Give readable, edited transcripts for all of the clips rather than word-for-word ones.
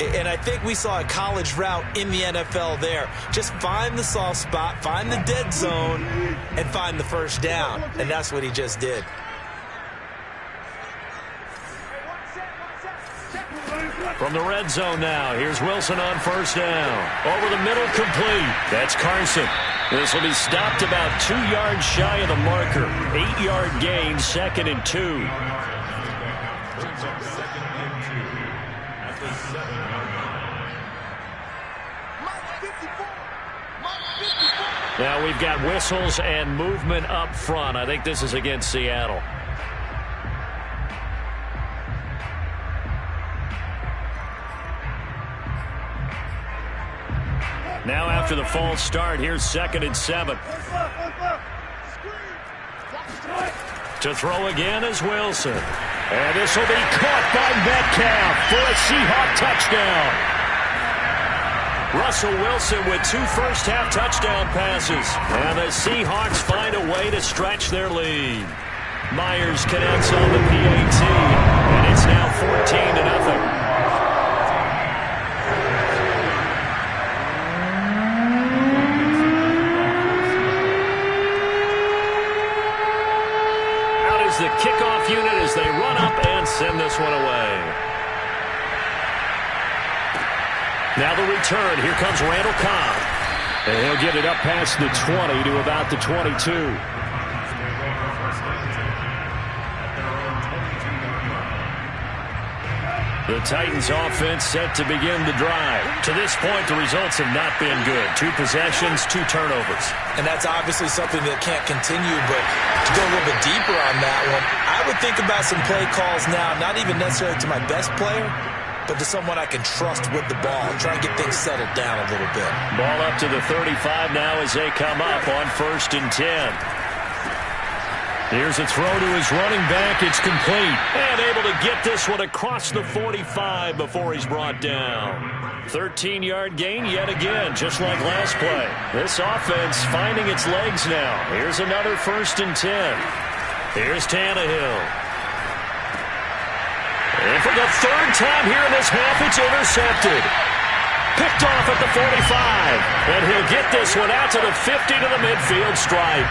And I think we saw a college route in the NFL there. Just find the soft spot, find the dead zone, and find the first down. And that's what he just did. From the red zone now, here's Wilson on first down. Over the middle, complete. That's Carson. This will be stopped about 2 yards shy of the marker. 8-yard gain, 2nd and 2. Now we've got whistles and movement up front. I think this is against Seattle. Now after the false start, here's 2nd and 7. To throw again is Wilson. And this will be caught by Metcalf for a Seahawk touchdown. Russell Wilson with 2 first-half touchdown passes. And the Seahawks find a way to stretch their lead. Myers connects on the PAT, and it's now 14-0. The kickoff unit as they run up and send this one away. Now the return. Here comes Randall Cobb. And he'll get it up past the 20 to about the 22. The Titans offense set to begin the drive. To this point, the results have not been good. 2 possessions, 2 turnovers. And that's obviously something that can't continue, but to go a little bit deeper on that one, I would think about some play calls now, not even necessarily to my best player, but to someone I can trust with the ball and try and get things settled down a little bit. Ball up to the 35 now as they come up on 1st and 10. Here's a throw to his running back. It's complete. And able to get this one across the 45 before he's brought down. 13-yard gain yet again, just like last play. This offense finding its legs now. Here's another 1st and 10. Here's Tannehill. And for the 3rd time here in this half, it's intercepted. Picked off at the 45. And he'll get this one out to the 50 to the midfield stripe.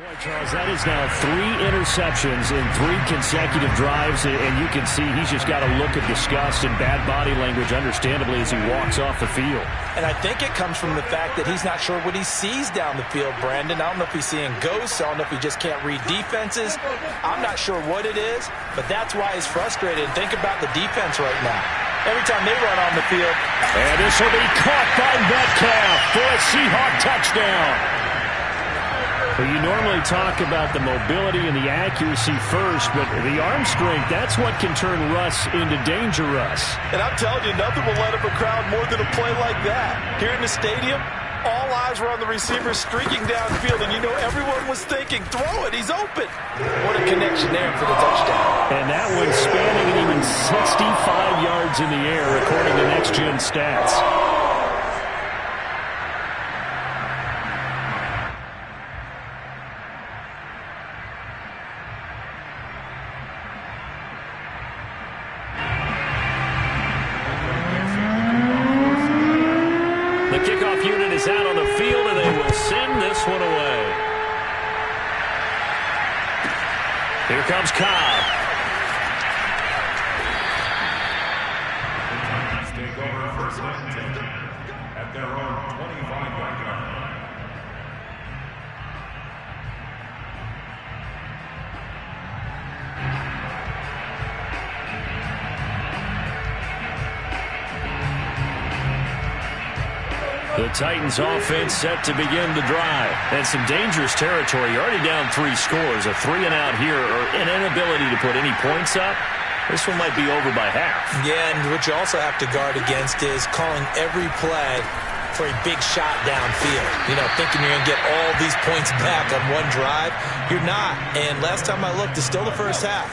Charles, that is now 3 interceptions in 3 consecutive drives, and you can see he's just got a look of disgust and bad body language, understandably, as he walks off the field. And I think it comes from the fact that he's not sure what he sees down the field, Brandon. I don't know if he's seeing ghosts. I don't know if he just can't read defenses. I'm not sure what it is, but that's why he's frustrated. And think about the defense right now. Every time they run on the field. And this will be caught by Metcalf for a Seahawk touchdown. Well, you normally talk about the mobility and the accuracy first, but the arm strength, that's what can turn Russ into Danger Russ. And I'm telling you, nothing will let up a crowd more than a play like that. Here in the stadium, all eyes were on the receiver streaking downfield, and you know everyone was thinking, throw it, he's open. What a connection there for the touchdown. And that one spanning an even 65 yards in the air, according to Next Gen Stats. The kickoff unit is out on the field, and they will send this one away. Here comes Cobb. Take over first and 10 at their own 25-yard line. The Titans offense set to begin the drive. And some dangerous territory. You're already down 3 scores. A 3-and-out here, or an inability to put any points up. This one might be over by half. Yeah, and what you also have to guard against is calling every play for a big shot downfield. You know, thinking you're going to get all these points back on one drive. You're not. And last time I looked, it's still the first half.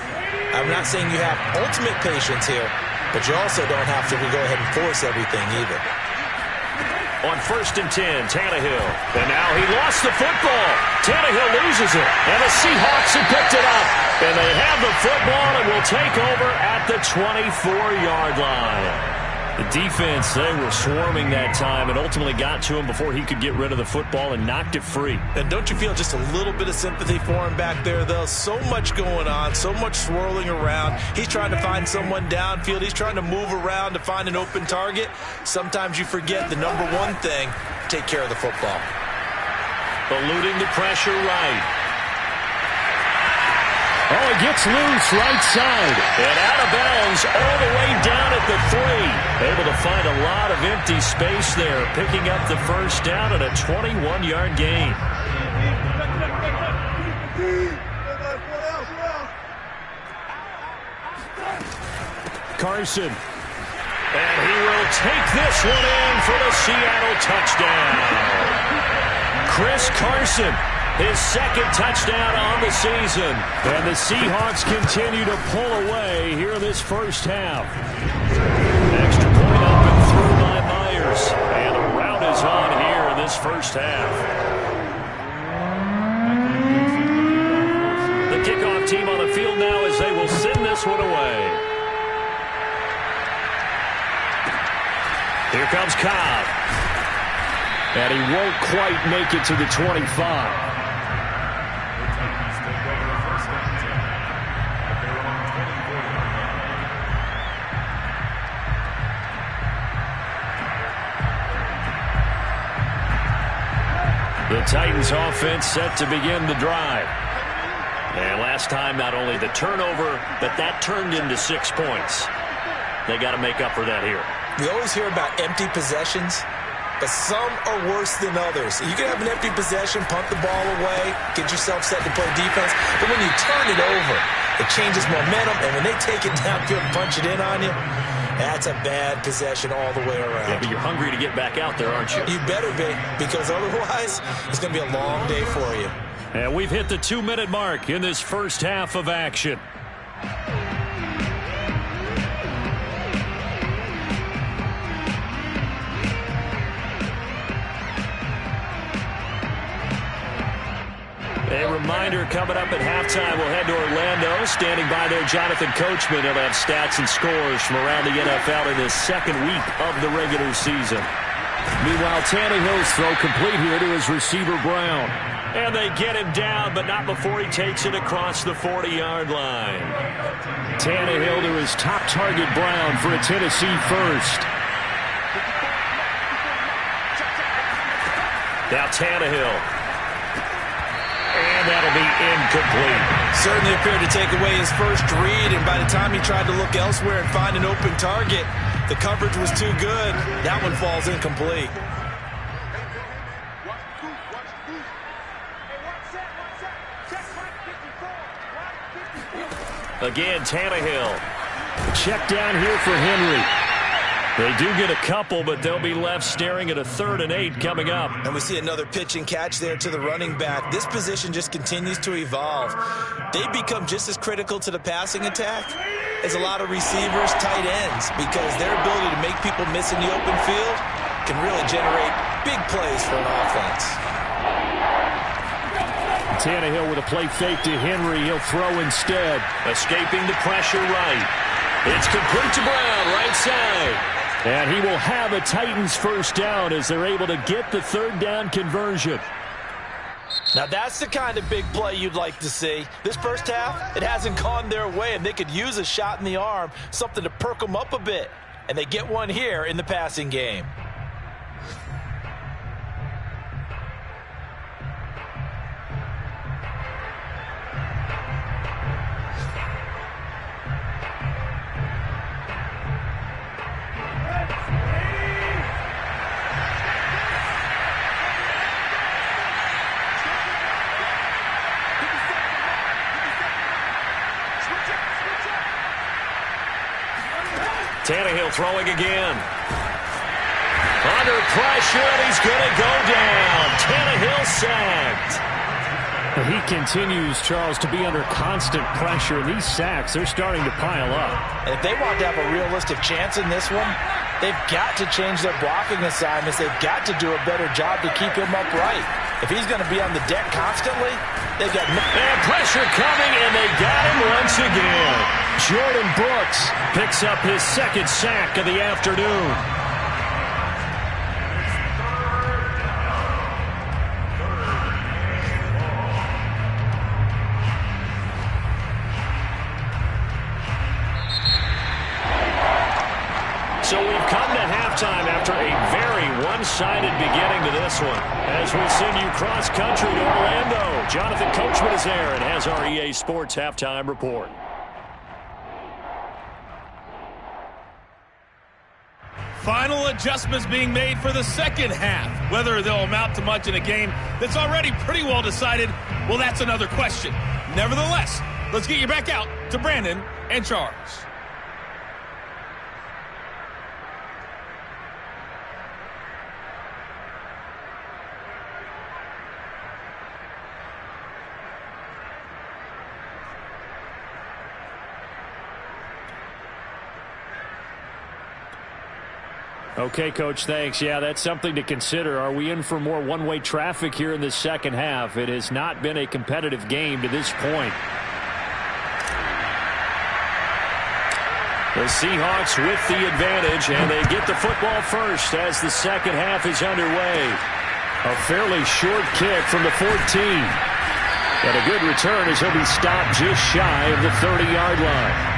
I'm not saying you have ultimate patience here, but you also don't have to go ahead and force everything either. On first and 10, Tannehill. And now he lost the football. Tannehill loses it. And the Seahawks have picked it up. And they have the football and will take over at the 24-yard line. The defense, they were swarming that time and ultimately got to him before he could get rid of the football and knocked it free. And don't you feel just a little bit of sympathy for him back there, though? So much going on, so much swirling around. He's trying to find someone downfield. He's trying to move around to find an open target. Sometimes you forget the number one thing, take care of the football. Eluding the pressure right. Oh, it gets loose right side. And out of bounds all the way down at the 3. Able to find a lot of empty space there, picking up the first down at a 21-yard gain. Carson. And he will take this one in for the Seattle touchdown. Chris Carson. His second touchdown on the season. And the Seahawks continue to pull away here in this first half. Extra point up and through by Myers. And the rout is on here in this first half. The kickoff team on the field now as they will send this one away. Here comes Cobb. And he won't quite make it to the 25. The Titans offense set to begin the drive. And last time, not only the turnover, but that turned into 6 points. They got to make up for that here. We always hear about empty possessions, but some are worse than others. You can have an empty possession, punt the ball away, get yourself set to play defense, but when you turn it over, it changes momentum, and when they take it downfield and punch it in on you, that's a bad possession all the way around. Yeah, but you're hungry to get back out there, aren't you? You better be, because otherwise, it's going to be a long day for you. And we've hit the 2-minute mark in this first half of action. A reminder, coming up at halftime, we'll head to Orlando. Standing by there, Jonathan Coachman. He'll have stats and scores from around the NFL in the second week of the regular season. Meanwhile, Tannehill's throw complete here to his receiver, Brown. And they get him down, but not before he takes it across the 40-yard line. Tannehill to his top target, Brown, for a Tennessee first. Now Tannehill. And that'll be incomplete. Certainly appeared to take away his first read, and by the time he tried to look elsewhere and find an open target, the coverage was too good. That one falls incomplete. Again, Tannehill. Check down here for Henry. They do get a couple, but they'll be left staring at a 3rd and 8 coming up. And we see another pitch and catch there to the running back. This position just continues to evolve. They become just as critical to the passing attack as a lot of receivers, tight ends, because their ability to make people miss in the open field can really generate big plays for an offense. Tannehill with a play fake to Henry. He'll throw instead. Escaping the pressure right. It's complete to Brown, right side. And he will have a Titans first down as they're able to get the 3rd down conversion. Now that's the kind of big play you'd like to see. This first half, it hasn't gone their way, and they could use a shot in the arm, something to perk them up a bit. And they get one here in the passing game. Tannehill throwing again. Under pressure, and he's going to go down. Tannehill sacked. He continues, Charles, to be under constant pressure. These sacks, they're starting to pile up. And if they want to have a realistic chance in this one, they've got to change their blocking assignments. They've got to do a better job to keep him upright. If he's going to be on the deck constantly, they've got no... And pressure coming, and they got him once again. Jordan Brooks picks up his 2nd sack of the afternoon. So we've come to halftime after a very one-sided beginning to this one. As we send you cross-country to Orlando, Jonathan Coachman is there and has our EA Sports Halftime Report. Final adjustments being made for the second half. Whether they'll amount to much in a game that's already pretty well decided, well, that's another question. Nevertheless, let's get you back out to Brandon and Charles. Okay, Coach, thanks. Yeah, that's something to consider. Are we in for more one-way traffic here in the second half? It has not been a competitive game to this point. The Seahawks with the advantage, and they get the football first as the second half is underway. A fairly short kick from the 14. And a good return as he'll be stopped just shy of the 30-yard line.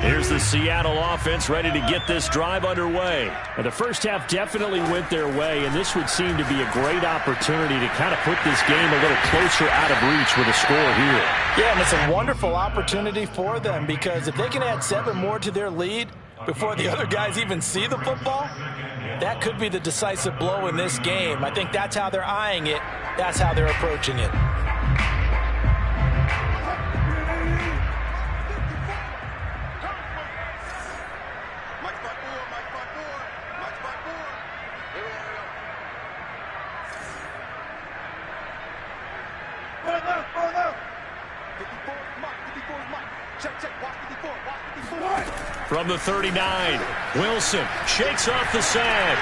Here's the Seattle offense ready to get this drive underway. And the first half definitely went their way, and this would seem to be a great opportunity to kind of put this game a little closer out of reach with a score here. Yeah, and it's a wonderful opportunity for them because if they can add 7 more to their lead before the other guys even see the football, that could be the decisive blow in this game. I think that's how they're eyeing it. That's how they're approaching it. From the 39, Wilson shakes off the sack.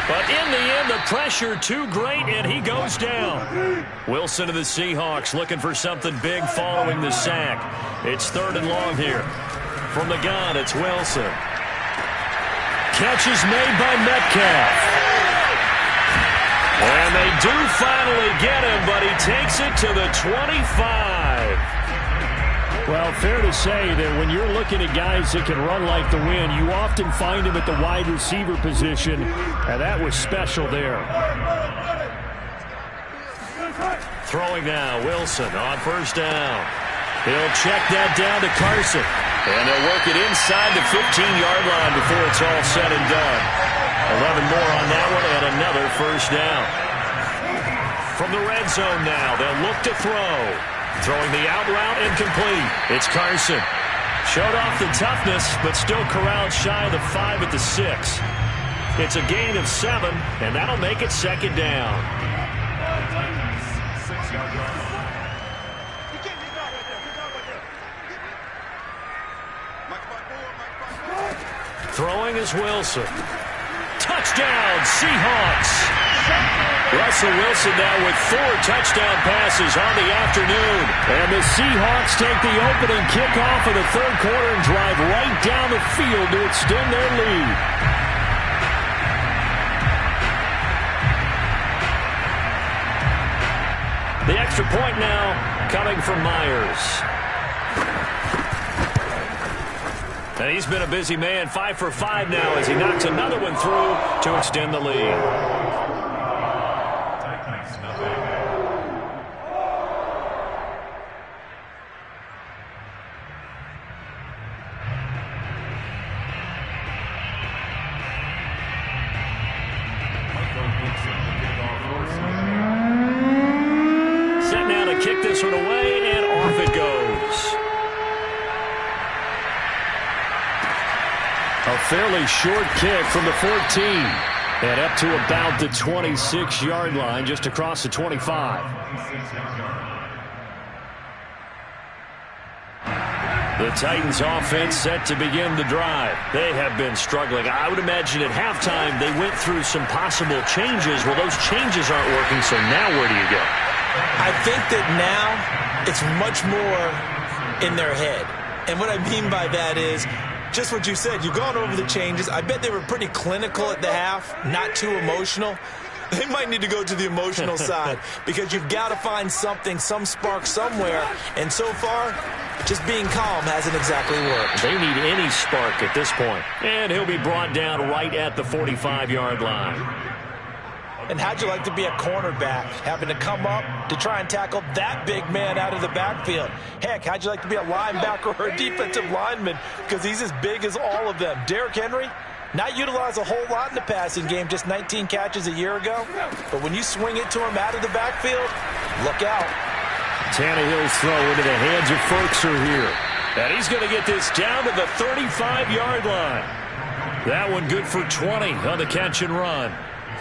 But in the end, the pressure too great, and he goes down. Wilson of the Seahawks looking for something big following the sack. It's 3rd and long here. From the gun, it's Wilson. Catch is made by Metcalf. And they do finally get him, but he takes it to the 25. Well, fair to say that when you're looking at guys that can run like the wind, you often find him at the wide receiver position, and that was special there. Throwing now, Wilson on 1st down. He'll check that down to Carson, and they'll work it inside the 15-yard line before it's all said and done. 11 more on that one, and another 1st down. From the red zone now, they'll look to throw. Throwing the out route incomplete. It's Carson. Showed off the toughness, but still corralled shy of the 5 at the 6. It's a gain of 7, and that'll make it 2nd down. Throwing is Wilson. Touchdown, Seahawks. Russell Wilson now with 4 touchdown passes on the afternoon. And the Seahawks take the opening kickoff of the 3rd quarter and drive right down the field to extend their lead. The extra point now coming from Myers. And he's been a busy man, 5 for 5 now as he knocks another one through to extend the lead. Set now to kick this one away, and off it goes. A fairly short kick from the 14. And up to about the 26-yard line, just across the 25. The Titans offense set to begin the drive. They have been struggling. I would imagine at halftime they went through some possible changes. Well, those changes aren't working, so now where do you go? I think that now it's much more in their head. And what I mean by that is just what you said. You've gone over the changes. I bet they were pretty clinical at the half, not too emotional. They might need to go to the emotional side because you've got to find something, some spark somewhere. And so far, just being calm hasn't exactly worked. They need any spark at this point. And he'll be brought down right at the 45-yard line. And how'd you like to be a cornerback, having to come up to try and tackle that big man out of the backfield? Heck, how'd you like to be a linebacker or a defensive lineman? Because he's as big as all of them. Derrick Henry, not utilized a whole lot in the passing game, just 19 catches a year ago. But when you swing it to him out of the backfield, look out. Tannehill's throw into the hands of Ferkser here. And he's going to get this down to the 35-yard line. That one good for 20 on the catch and run.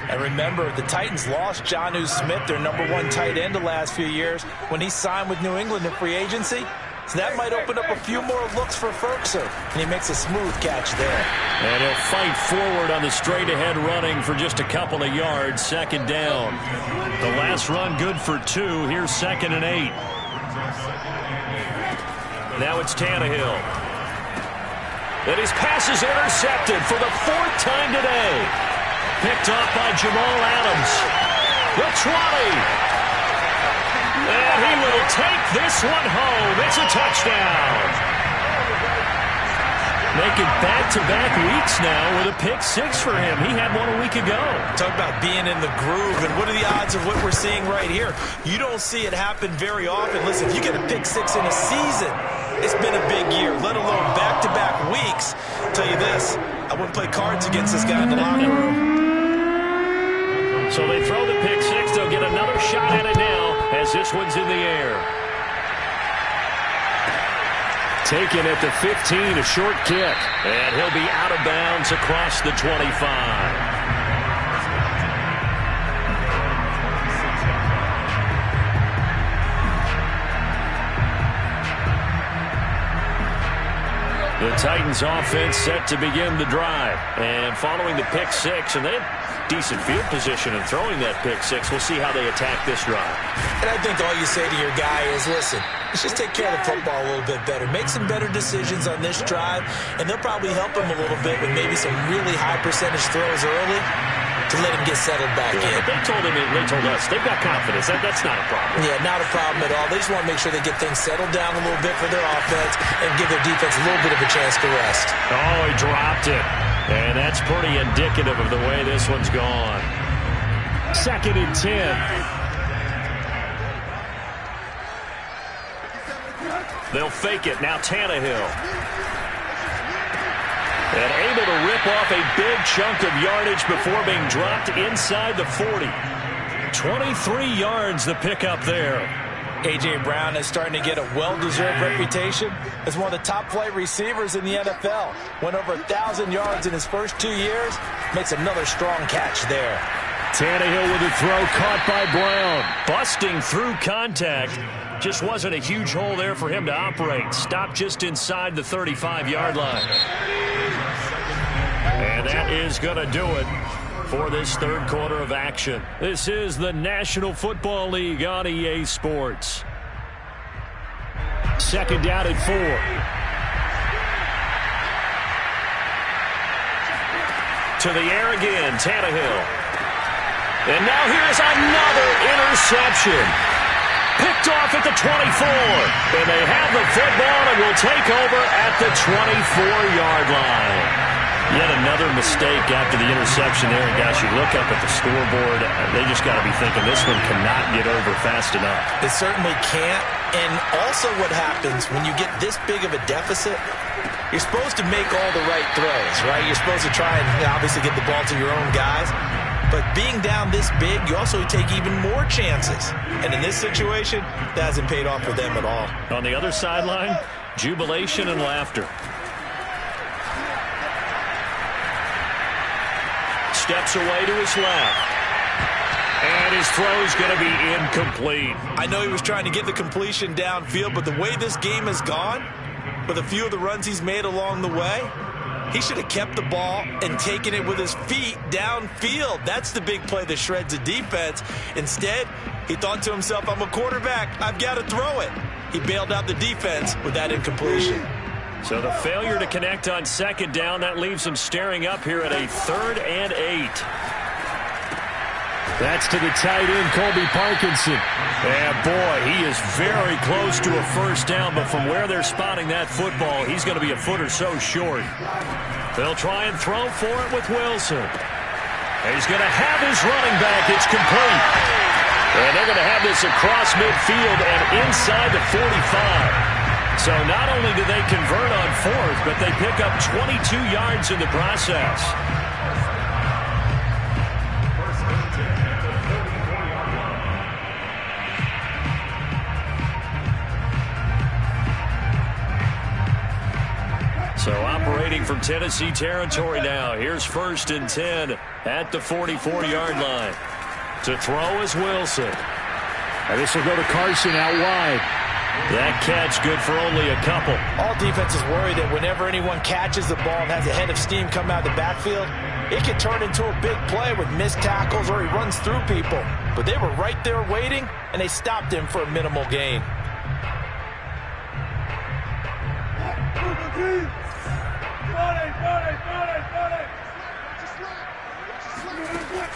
And remember, the Titans lost Jonnu Smith, their #1 tight end the last few years, when he signed with New England in free agency. So that might open up a few more looks for Ferkser. And he makes a smooth catch there. And he'll fight forward on the straight-ahead running for just a couple of yards. 2nd down. The last run good for 2. Here's 2nd and 8. Now it's Tannehill. And his pass is intercepted for the 4th time today. Picked off by Jamal Adams. The 20. And he will take this one home. It's a touchdown. Making back-to-back weeks now with a pick-6 for him. He had one a week ago. Talk about being in the groove, and what are the odds of what we're seeing right here? You don't see it happen very often. Listen, if you get a pick-6 in a season, it's been a big year, let alone back-to-back weeks. I'll tell you this, I wouldn't play cards against this guy in the locker room. So they throw the pick-6. They'll get another shot at it now as this one's in the air. Taken at the 15, a short kick. And he'll be out of bounds across the 25. The Titans offense set to begin the drive. And following the pick-6, and they decent field position and throwing that pick six. We'll see how they attack this drive. And I think all you say to your guy is, listen, let's just take care of the football a little bit better. Make some better decisions on this drive, and they'll probably help him a little bit with maybe some really high percentage throws early to let him get settled back in. But they told us they've got confidence. That's not a problem. Yeah, not a problem at all. They just want to make sure they get things settled down a little bit for their offense and give their defense a little bit of a chance to rest. Oh, he dropped it. And that's pretty indicative of the way this one's gone. 2nd and 10. They'll fake it. Now Tannehill. And able to rip off a big chunk of yardage before being dropped inside the 40. 23 yards the pickup there. A.J. Brown is starting to get a well-deserved reputation as one of the top-flight receivers in the NFL. Went over 1,000 yards in his first 2 years. Makes another strong catch there. Tannehill with a throw caught by Brown. Busting through contact. Just wasn't a huge hole there for him to operate. Stopped just inside the 35-yard line. And that is going to do it for this third quarter of action. This is the National Football League on EA Sports. 2nd down and 4. To the air again, Tannehill. And now here's another interception. Picked off at the 24. And they have the football and will take over at the 24-yard line. Yet another mistake after the interception there. And, guys, you look up at the scoreboard, they just got to be thinking this one cannot get over fast enough. It certainly can't. And also what happens when you get this big of a deficit, you're supposed to make all the right throws, right? You're supposed to try and obviously get the ball to your own guys. But being down this big, you also take even more chances. And in this situation, that hasn't paid off for them at all. On the other sideline, jubilation and laughter. Steps away to his left. And his throw's going to be incomplete. I know he was trying to get the completion downfield, but the way this game has gone, with a few of the runs he's made along the way, he should have kept the ball and taken it with his feet downfield. That's the big play that shreds the defense. Instead, he thought to himself, I'm a quarterback. I've got to throw it. He bailed out the defense with that incompletion. So the failure to connect on 2nd down, that leaves him staring up here at a 3rd and 8. That's to the tight end, Colby Parkinson. And boy, he is very close to a first down, but from where they're spotting that football, he's going to be a foot or so short. They'll try and throw for it with Wilson. He's going to have his running back. It's complete. And they're going to have this across midfield and inside the 45. So not only do they convert on 4th, but they pick up 22 yards in the process. So operating from Tennessee territory now. Here's 1st and 10 at the 44-yard line. To throw is Wilson. And this will go to Carson out wide. That catch good for only a couple. All defenses worry that whenever anyone catches the ball and has a head of steam come out of the backfield, it can turn into a big play with missed tackles or he runs through people. But they were right there waiting, and they stopped him for a minimal gain.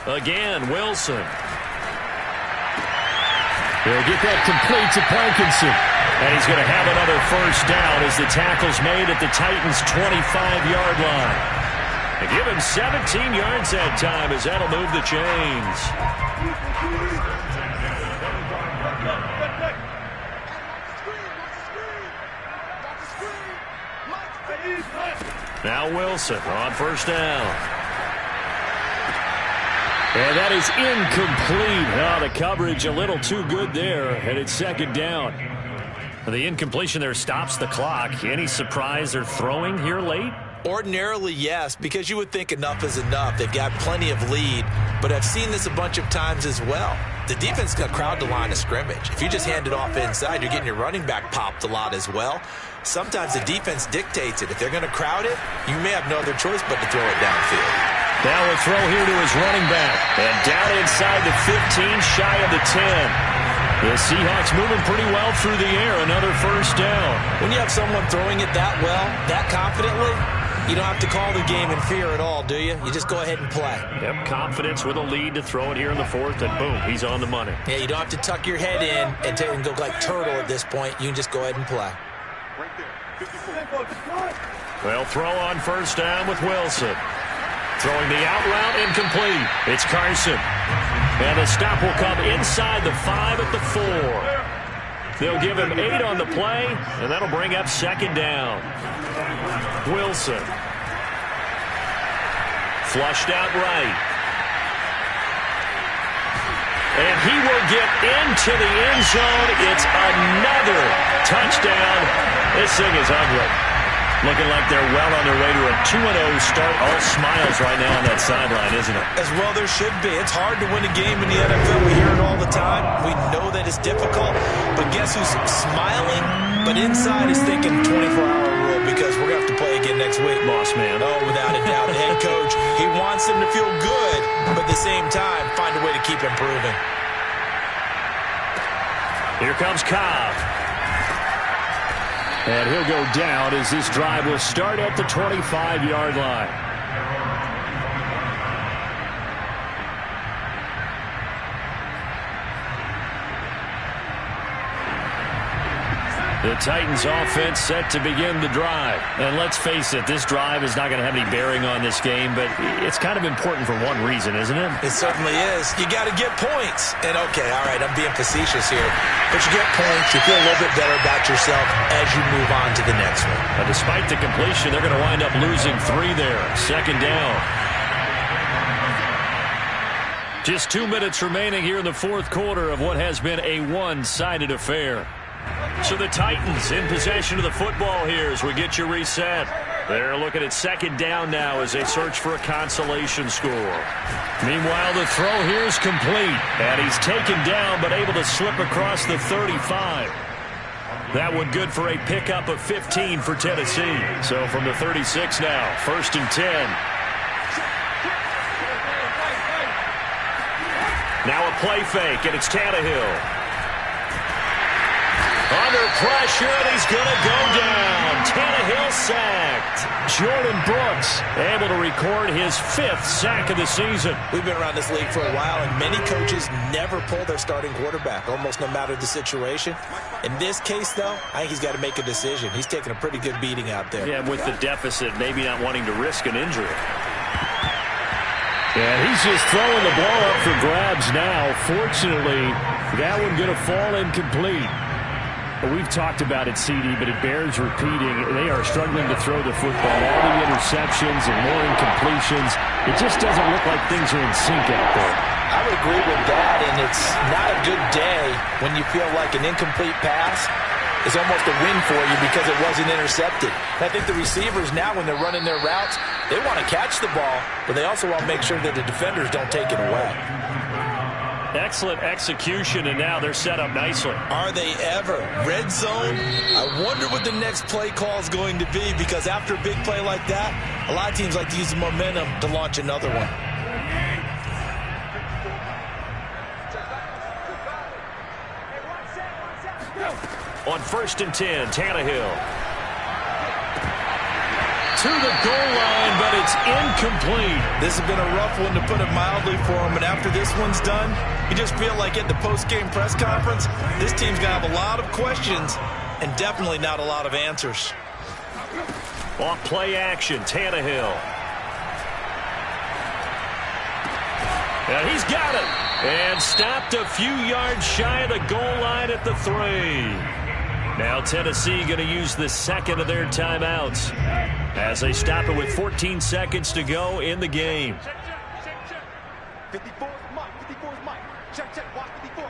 Again, Wilson. They'll get that complete to Parkinson. And he's going to have another first down as the tackle's made at the Titans' 25-yard line. They give him 17 yards that time as that'll move the chains. Now Wilson on first down. And that is incomplete. Oh, the coverage a little too good there, and it's 2nd down. The incompletion there stops the clock. Any surprise they're throwing here late? Ordinarily, yes, because you would think enough is enough. They've got plenty of lead, but I've seen this a bunch of times as well. The defense got crowd the line of scrimmage. If you just hand it off inside, you're getting your running back popped a lot as well. Sometimes the defense dictates it. If they're going to crowd it, you may have no other choice but to throw it downfield. Now a throw here to his running back. And down inside the 15, shy of the 10. The Seahawks moving pretty well through the air. Another first down. When you have someone throwing it that well, that confidently, you don't have to call the game in fear at all, do you? You just go ahead and play. Yep, confidence with a lead to throw it here in the fourth, and boom, he's on the money. Yeah, you don't have to tuck your head in and go like turtle at this point. You can just go ahead and play. Well, throw on first down with Wilson. Throwing the out route incomplete. It's Carson. And the stop will come inside the 5 at the 4. They'll give him 8 on the play, and that'll bring up second down. Wilson. Flushed out right. And he will get into the end zone. It's another touchdown. This thing is ugly. Looking like they're well on their way to a 2-0 start. All smiles right now on that sideline, isn't it? As well there should be. It's hard to win a game in the NFL. We hear it all the time. We know that it's difficult. But guess who's smiling? But inside is thinking 24-hour rule because we're going to have to play again next week. Boss man. Oh, without a doubt. The head coach, he wants them to feel good, but at the same time, find a way to keep improving. Here comes Cobb. And he'll go down as this drive will start at the 25-yard line. The Titans offense set to begin the drive. And let's face it, this drive is not going to have any bearing on this game, but it's kind of important for one reason, isn't it? It certainly is. You got to get points. And okay, all right, I'm being facetious here. But you get points, you feel a little bit better about yourself as you move on to the next one. But despite the completion, they're going to wind up losing 3 there. Second down. Just 2 minutes remaining here in the fourth quarter of what has been a one-sided affair. So the Titans in possession of the football here as we get you reset. They're looking at second down now as they search for a consolation score. Meanwhile, the throw here is complete. And he's taken down but able to slip across the 35. That one good for a pickup of 15 for Tennessee. So from the 36 now, first and 10. Now a play fake, and it's Tannehill. Under pressure, and he's going to go down. Tannehill sacked. Jordan Brooks able to record his 5th sack of the season. We've been around this league for a while, and many coaches never pull their starting quarterback, almost no matter the situation. In this case, though, I think he's got to make a decision. He's taking a pretty good beating out there. Yeah, with the deficit, maybe not wanting to risk an injury. And he's just throwing the ball up for grabs now. Fortunately, that one going to fall incomplete. We've talked about it, CD, but it bears repeating. They are struggling to throw the football. All the interceptions and more incompletions. It just doesn't look like things are in sync out there. I would agree with that, and it's not a good day when you feel like an incomplete pass is almost a win for you because it wasn't intercepted. And I think the receivers now, when they're running their routes, they want to catch the ball, but they also want to make sure that the defenders don't take it away. Excellent execution, and now they're set up nicely. Are they ever? Red zone? I wonder what the next play call is going to be, because after a big play like that, a lot of teams like to use the momentum to launch another one. On first and 10, Tannehill. To the goal line, but it's incomplete. This has been a rough one, to put it mildly, for him. And after this one's done, you just feel like at the post-game press conference, this team's going to have a lot of questions and definitely not a lot of answers. Off play action, Tannehill. And he's got it. And stopped a few yards shy of the goal line at the 3. Now Tennessee going to use the second of their timeouts as they stop it with 14 seconds to go in the game. 54 Mike. Check. Watch 54.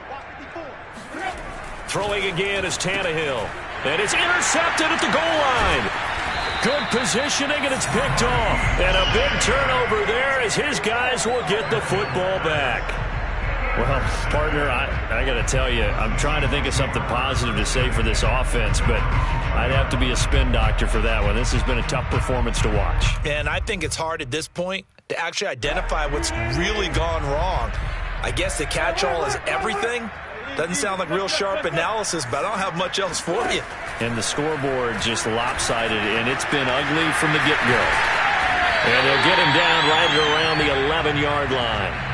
Throwing again is Tannehill. And it's intercepted at the goal line. Good positioning, and it's picked off. And a big turnover there as his guys will get the football back. Well, partner, I got to tell you, I'm trying to think of something positive to say for this offense, but I'd have to be a spin doctor for that one. This has been a tough performance to watch. And I think it's hard at this point to actually identify what's really gone wrong. I guess the catch-all is everything. Doesn't sound like real sharp analysis, but I don't have much else for you. And the scoreboard just lopsided, and it's been ugly from the get-go. And they'll get him down right around the 11-yard line.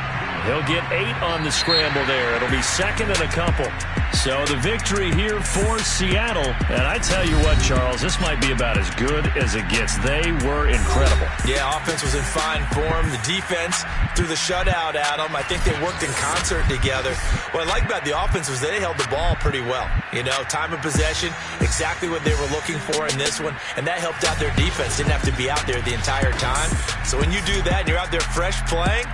He'll get 8 on the scramble there. It'll be second and a couple. So the victory here for Seattle. And I tell you what, Charles, this might be about as good as it gets. They were incredible. Yeah, offense was in fine form. The defense threw the shutout at them. I think they worked in concert together. What I like about the offense was they held the ball pretty well. You know, time of possession, exactly what they were looking for in this one. And that helped out their defense. Didn't have to be out there the entire time. So when you do that and you're out there fresh playing,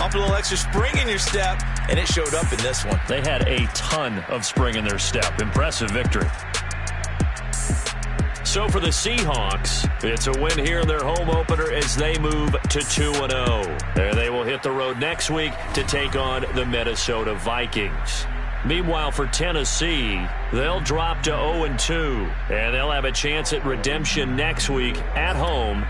off a little extra spring in your step, and it showed up in this one. They had a ton of spring in their step. Impressive victory. So for the Seahawks, it's a win here in their home opener as they move to 2-0. And they will hit the road next week to take on the Minnesota Vikings. Meanwhile, for Tennessee, they'll drop to 0-2, and they'll have a chance at redemption next week at home